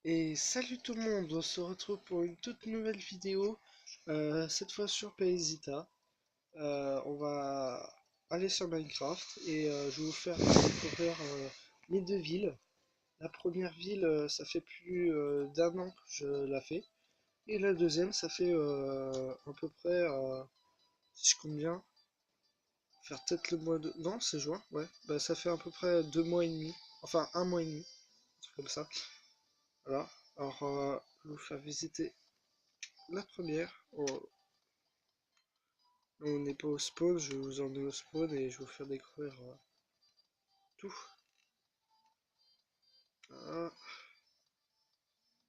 Et salut tout le monde, on se retrouve pour une toute nouvelle vidéo, cette fois sur Paysita. On va aller sur Minecraft et je vais vous faire découvrir les deux villes. La première ville, ça fait plus d'un an que je la fais. Et la deuxième, ça fait à peu près, si je compte bien, faire peut-être le mois de... Non, c'est juin, ouais. Bah, ça fait à peu près 2 mois et demi, enfin un mois et demi, un truc comme ça. Voilà. Alors, je vais vous faire visiter la première. On n'est pas au spawn, je vais vous emmener au spawn et je vais vous faire découvrir tout. Voilà.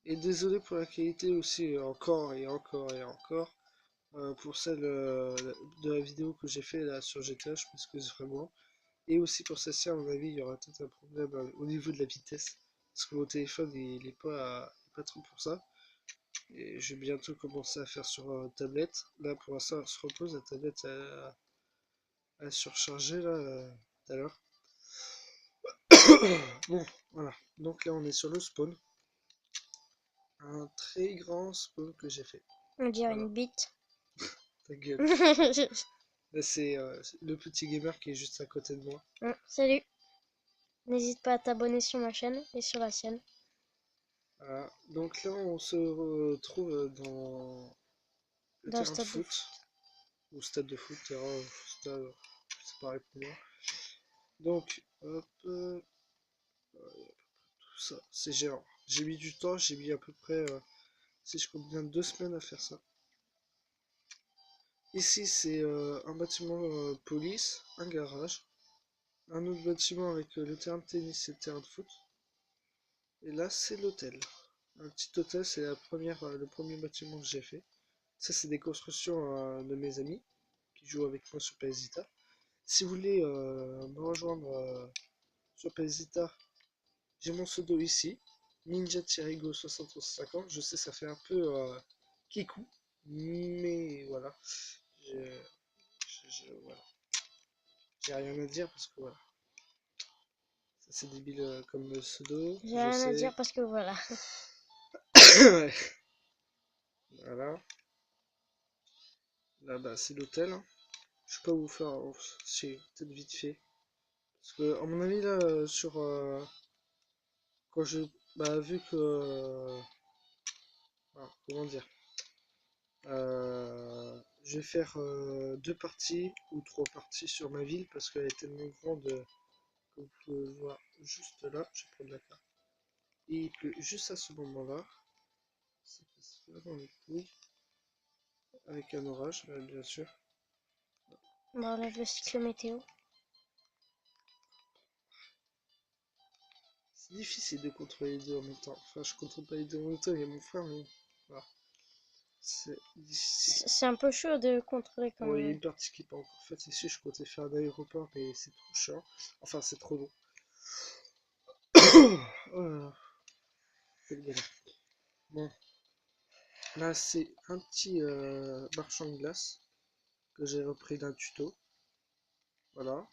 Et désolé pour la qualité aussi, encore et encore et encore. Pour celle de la vidéo que j'ai fait là sur GTA, je m'excuse vraiment. Et aussi pour celle-ci, à mon avis, il y aura peut-être un problème au niveau de la vitesse. Parce que mon téléphone, il est pas trop pour ça. Et je vais bientôt commencer à faire sur tablette. Là, pour l'instant, elle se repose, la tablette a surchargé là, tout à l'heure. Bon, voilà. Donc là, on est sur le spawn. Un très grand spawn que j'ai fait. On dirait Voilà, une bite. ta gueule. Là, c'est le petit gamer qui est juste à côté de moi. Salut. N'hésite pas à t'abonner sur ma chaîne et sur la sienne. Voilà. Donc là, on se retrouve dans le Dans le terrain de stade de foot. foot. Ou stade de foot, terrain, stade, c'est pareil pour moi. Donc, hop, tout ça, c'est géant. J'ai mis du temps, j'ai mis à peu près, si je compte bien, 2 semaines à faire ça. Ici, c'est un bâtiment police, un garage, un autre bâtiment avec le terrain de tennis et le terrain de foot. Et là, c'est l'hôtel. Un petit hôtel, c'est le premier bâtiment que j'ai fait. Ça, c'est des constructions de mes amis qui jouent avec moi sur PSVita. Si vous voulez me rejoindre sur PSVita, j'ai mon pseudo ici, Ninja-Go 7150. Je sais, ça fait un peu kikou, mais voilà. Je, voilà. J'ai rien à dire parce que voilà. Ça, c'est débile comme pseudo, J'ai je rien à sais. dire parce que voilà. Ouais. Voilà. Là-bas, c'est l'hôtel. Je sais pas où faire. Si, peut-être vite fait. Parce que, à mon avis, là, sur. Quand je. Bah, vu que. Comment dire. Je vais faire 2 parties ou 3 parties sur ma ville parce qu'elle est tellement grande que vous pouvez voir juste là. Je vais prendre la carte. Et il pleut juste à ce moment-là. Ça passe vraiment les couilles. Avec un orage, bien sûr. On enlève le cycle météo. C'est difficile de contrôler les deux en même temps. Enfin, je contrôle pas les deux en même temps, il y a mon frère, mais voilà. C'est difficile. C'est un peu chaud de contrôler quand Bon, il y a même. une partie qui n'est pas encore faite ici. Je comptais faire un aéroport, mais c'est trop chiant. Enfin, c'est trop long. Oh là là, quelle galère. Bon, là, c'est un petit marchand de glace que j'ai repris d'un tuto. Voilà.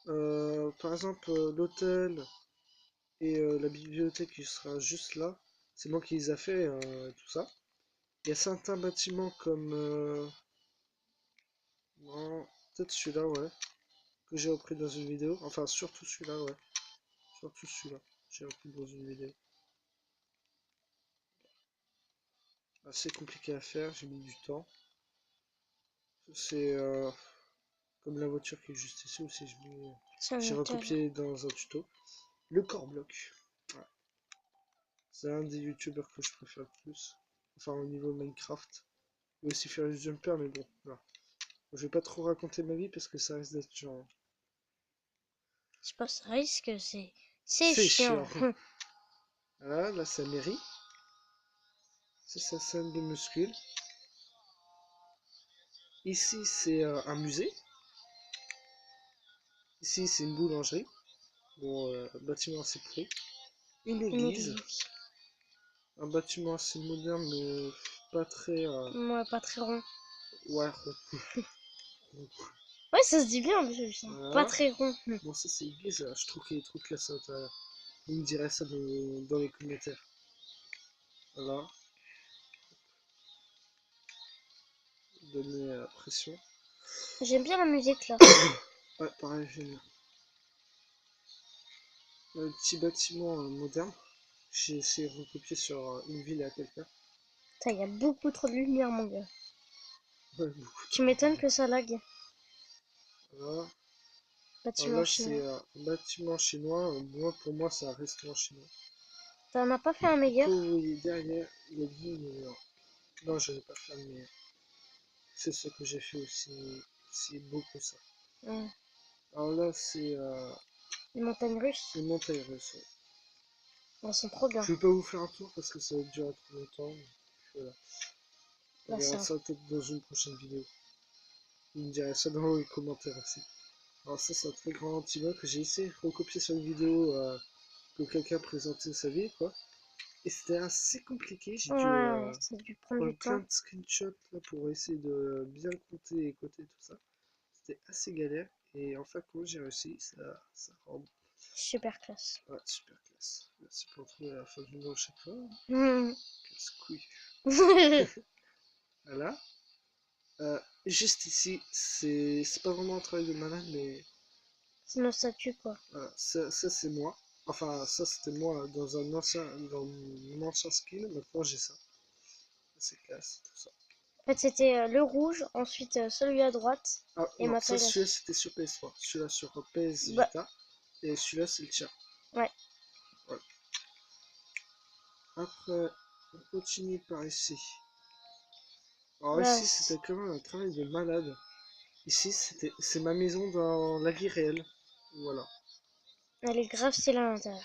Par exemple, l'hôtel et la bibliothèque qui sera juste là, c'est moi qui les a fait, tout ça. Il y a certains bâtiments comme... non, peut-être celui-là, ouais, que j'ai repris dans une vidéo. Enfin, surtout celui-là, ouais. Surtout celui-là, j'ai repris dans une vidéo. Assez compliqué à faire, j'ai mis du temps. C'est comme la voiture qui est juste ici aussi, C'est un j'ai hôtel. recopié dans un tuto. Le core bloc. Ouais. C'est un des youtubeurs que je préfère le plus. Enfin, au niveau Minecraft. Il aussi faire du jumper, mais bon, voilà. Je vais pas trop raconter ma vie parce que ça risque d'être genre. C'est pas ça risque, c'est C'est chiant. chiant. Voilà, là, c'est la mairie. C'est sa scène de muscles. Ici, c'est un musée. Ici, c'est une boulangerie. Bon, bâtiment assez pourri. Une Une église. église. Un bâtiment assez moderne, mais pas très. Ouais, pas très rond. Ouais, Ouais, ça se dit bien, mais pas voilà. très rond. Bon, ça, c'est l'église. Je trouve qu'il est trop classe à l'intérieur. Vous me direz ça dans les commentaires. Voilà, donner la pression. J'aime bien la musique là. Ouais, pareil, j'aime bien. Un petit bâtiment moderne. J'ai essayé de recopier sur une ville à quelqu'un. Il y a beaucoup trop de lumière, mon gars. Ouais, beaucoup Tu trop. m'étonnes que ça lag. Voilà. Alors Bâtiment là, c'est chinois. un bâtiment chinois. Moi, pour moi, c'est un restaurant chinois. T'en as pas fait un meilleur? Comme vous voyez derrière, il y a dit, non, je n'ai pas fait, mais c'est ce que j'ai fait aussi. C'est beau que ça. Hmm. Alors là, c'est Les montagnes russes. une montagne russe. Ouais. Elles sont trop bien. Je vais pas vous faire un tour parce que ça va durer trop longtemps. Voilà. On Là, c'est verra un... ça peut-être dans une prochaine vidéo. Vous me direz ça dans les commentaires aussi. Alors ça, c'est un très grand immeuble que j'ai essayé de recopier sur une vidéo que quelqu'un présentait sa vie, quoi. Et c'était assez compliqué. J'ai dû Ouais, ça a dû prendre du prendre plein temps. de screenshots là, pour essayer de bien compter et coter tout ça. C'était assez galère. Et en fait, quand j'ai réussi, ça rend Super classe. ouais, super classe. Merci pour trouver la fin du mot à chaque fois. Hmm. Casse-couille. Voilà. Juste ici, c'est pas vraiment un travail de malade, mais C'est nos statues, quoi. voilà, ça c'est moi. Enfin, ça c'était moi dans mon ancien skill. Maintenant j'ai ça. C'est classe, tout ça. En fait, c'était le rouge, ensuite celui à droite, Ah et non, maintenant ça il a... celui-là c'était sur PS3. Celui-là sur PS Bah, Vita. Et celui-là c'est le tien. ouais. Voilà. Après, on continue par ici. Alors Là, ici c'était quand même un travail de malade. Ici c'est ma maison dans la vie réelle. Voilà. elle est grave stylée à l'intérieur.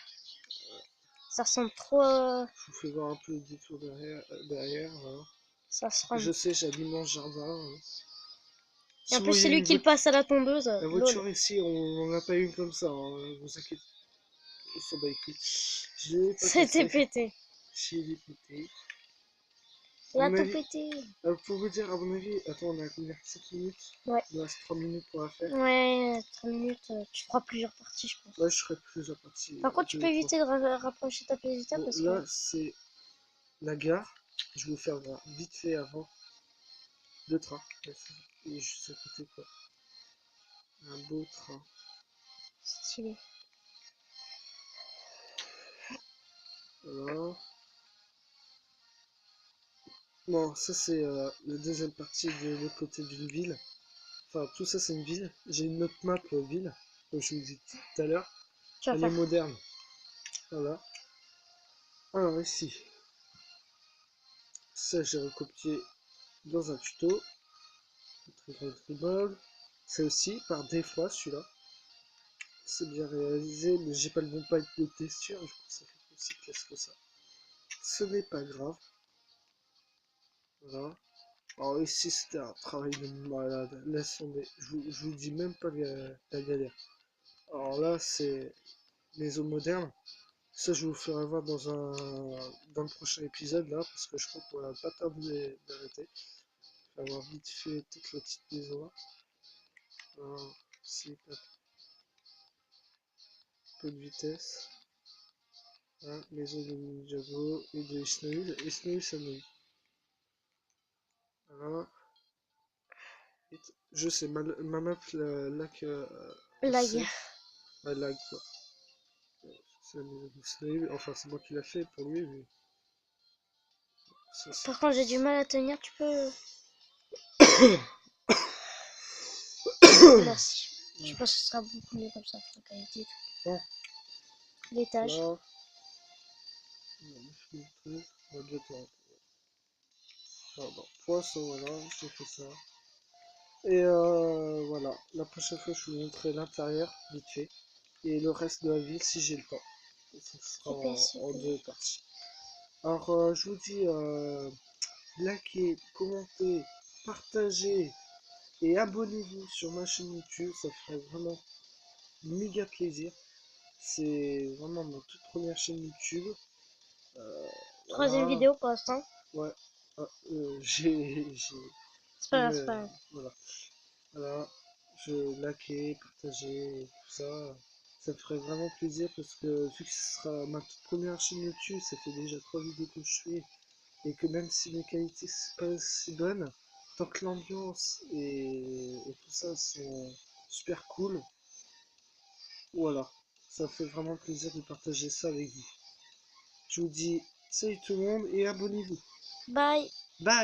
Ça ressemble trop Je vous fais voir un peu le détour derrière, voilà. Ça se rend. Je sais, j'ai un immense jardin. Et en Si vous plus, c'est voyez lui une qui le passe à la tondeuse. la Lol. voiture ici, on n'a pas une comme ça, hein, vous inquiétez, on s'en bat les couilles. Je l'ai pas C'était cassé, pété. j'ai les pété. À Il a mon tout avis, pété. pour vous dire, à mon avis, attends, on a combien 7 minutes? Ouais. Il nous reste 3 minutes pour la faire. Ouais, 3 minutes. Tu feras plusieurs parties, je pense. Là, je ferai plusieurs parties. Par contre, tu peux 2 3. éviter de rapprocher ta Vita Bon, parce que... là, c'est la gare. Je vais vous faire voir vite fait avant. Le train. Et juste à côté, quoi. Un beau train. Stylé. Voilà. Bon, ça c'est la deuxième partie de l'autre côté d'une ville. Enfin, tout ça c'est une ville. J'ai une autre map ville, comme je vous dis tout à l'heure. Tu vas Elle est faire. moderne. Voilà. Alors ici, ça j'ai recopié dans un tuto. Très grand immeuble. C'est aussi par défaut celui-là. C'est bien réalisé, mais j'ai pas le bon pipe de texture. Du coup, ça fait aussi classe que ça. Ce n'est pas grave. Voilà. Alors ici c'était un travail de malade. Laisse tomber. Je vous dis même pas la galère. Alors là, c'est maison moderne. Ça, je vous ferai voir dans le prochain épisode, là, parce que je crois qu'on va pas tarder d'arrêter. Je vais avoir vite fait toute la petite maison, là. Alors, c'est pas peu de vitesse. Hein, maison de Ninjago et de Isnoil. Isnoil, ça me... Voilà. Je sais, ma map, là que... La c'est... guerre. Elle lag, quoi. C'est la maison d'Isnoil. Enfin, c'est moi qui l'a fait pour lui, mais... Ça, c'est... Par contre, j'ai du mal à tenir. Tu peux... Merci. Je pense que ce sera beaucoup mieux comme ça. La qualité et tout. Bon, L'étage. là... On va bientôt rentrer. Pardon. Poisson, voilà, j'ai fait ça. Et voilà, la prochaine fois je vous montrerai l'intérieur, vite fait. Et le reste de la ville si j'ai le temps. Et ce sera Super, en super. deux parties. Alors je vous dis, likez, commentez, partagez et abonnez-vous sur ma chaîne YouTube, ça ferait vraiment méga plaisir. C'est vraiment ma toute première chaîne YouTube. Troisième Voilà, vidéo pour l'instant. ouais. Ah, j'ai C'est pas grave, c'est pas une, grave. voilà. Voilà, je likais, partager, tout ça. Ça me ferait vraiment plaisir parce que vu que ce sera ma toute première chaîne YouTube, ça fait déjà 3 vidéos que je fais. et que même si les qualités sont pas si bonnes, tant que l'ambiance et tout ça sont super cool, voilà, ça fait vraiment plaisir de partager ça avec vous. Je vous dis salut tout le monde et abonnez-vous. Bye! Bye!